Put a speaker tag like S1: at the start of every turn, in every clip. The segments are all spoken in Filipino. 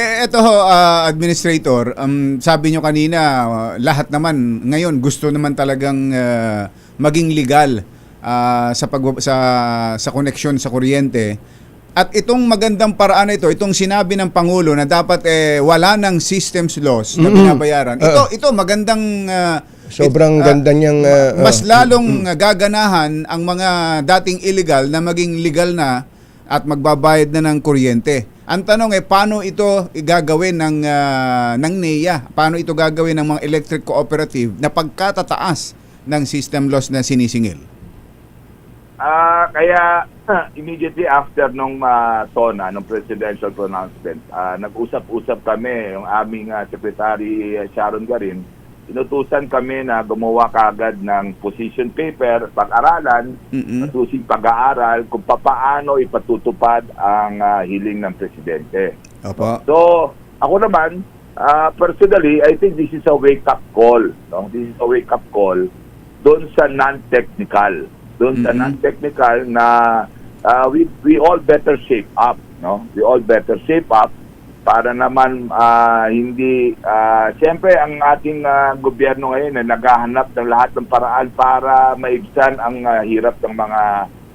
S1: Eto ho, Administrator, sabi nyo kanina, lahat naman ngayon gusto naman talagang maging legal sa koneksyon sa kuryente. At itong magandang paraan ito, itong sinabi ng Pangulo na dapat wala ng systems loss na binabayaran. Ito magandang
S2: sobrang ganda niyang
S1: mas lalong gaganahan ang mga dating illegal na maging legal na at magbabayad na ng kuryente. Ang tanong paano ito gagawin ng NEA? Paano ito gagawin ng mga electric cooperative na pagkatataas ng system loss na sinisingil?
S3: Kaya immediately after nung nung presidential pronouncement, nag-usap-usap kami, yung aming Secretary Sharon Garin, inutusan kami na gumawa kagad ng position paper, pag-aralan, masusing pag-aaral kung paano ipatutupad ang hiling ng presidente.
S1: Opo.
S3: So, ako naman, personally, I think this is a wake-up call. No? This is a wake-up call doon sa non-technical. Doon sa non-technical na we all better shape up. No? We all better shape up para naman hindi siyempre ang ating gobyerno ngayon na naghahanap ng lahat ng paraan para maibsan ang hirap ng mga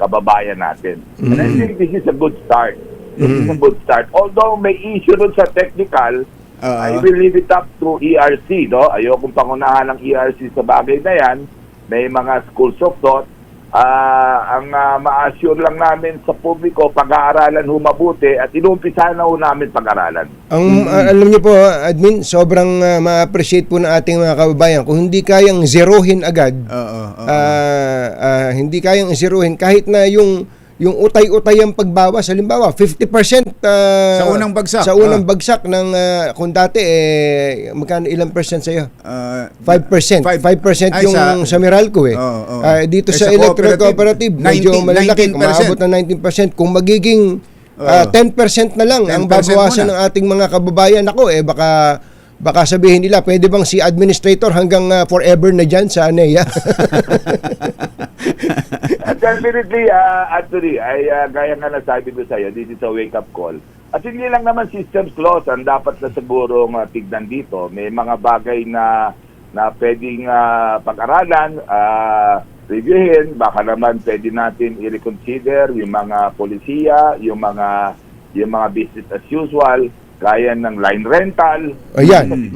S3: kababayan natin. And I think this is a good start. This is a good start. Although may issue rin sa technical, I will leave it up to ERC. No? Ayokong pangunahan ng ERC sa bagay na yan. May mga schools of thought. Ang ma-assure lang namin sa publiko, pag-aaralan mabuti at inumpisahan na namin pag-aaralan.
S2: Alam niyo po, Admin, sobrang ma-appreciate po ng ating mga kababayan kung hindi kayang zerohin agad. Hindi kayang zerohin kahit na yung utay-utay ang pagbawas. Halimbawa, 50%
S1: sa unang bagsak.
S2: Sa unang bagsak ng kung dati magkano ilang percent sa iyo? 5%. 5% yung sa Meralco dito sa electric cooperative medyo malalaki, umaabot ng 19%. Kung magiging 10% na lang ang babawasan ng ating mga kababayan, baka sabihin nila, pwede bang si administrator hanggang forever na dyan sa NEA?
S3: Definitely, Anthony, gaya nga nasabi ko sa iyo, this is a wake-up call. At hindi lang naman systems loss ang dapat na siguro tignan dito. May mga bagay na pwedeng pag-aralan, reviewin. Baka naman pwede natin i-reconsider yung mga polisiya, yung mga business as usual, gaya ng line rental.
S2: Ayan.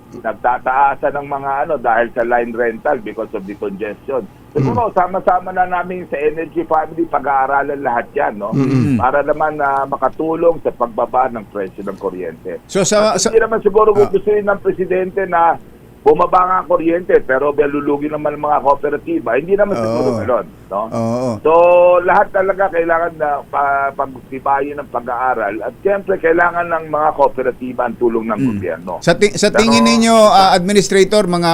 S3: Nagtataasan ng mga dahil sa line rental because of the congestion. Siguro sama-sama na namin sa Energy Family pag-aaralan lahat yan, no? Para naman makatulong sa pagbaba ng presyo ng kuryente.
S1: So
S3: hindi naman siguro gustuin ng presidente na bumaba nga ang kuryente pero lulugi naman ang mga kooperatiba. Hindi naman siguro gano'n, no? So lahat talaga kailangan na pagtibayin ng pag-aaral at siyempre kailangan ng mga kooperatiba ang tulong ng gobyerno.
S1: Sa tingin ninyo, Administrator, mga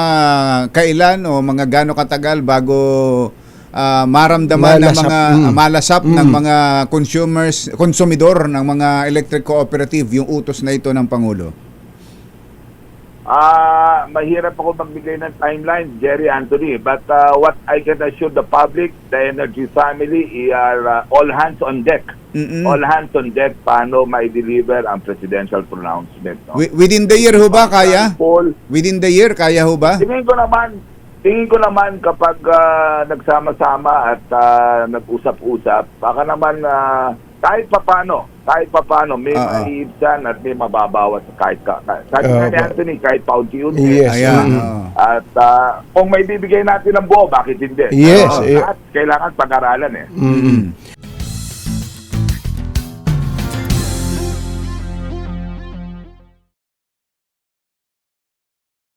S1: kailan o mga gaano katagal bago maramdaman ng mga malasap ng mga konsumidor ng mga electric cooperative yung utos na ito ng Pangulo?
S3: Mahirap ako magbigay ng timeline, Jerry Anthony. But what I can assure the public, the Energy Family, are all hands on deck. All hands on deck paano mai-deliver ang presidential pronouncement. No?
S1: Within the year ho ba kaya? Within the year kaya ho ba?
S3: Tingin ko naman kapag nagsama-sama at nag-usap-usap, baka naman kahit papano may maiibsan at may mababawas sabi nga ni Anthony, kahit paunti-unti.
S2: Yes.
S3: At kung may bibigay natin ng buo, bakit hindi?
S2: Yes.
S3: At kailangan pag-aralan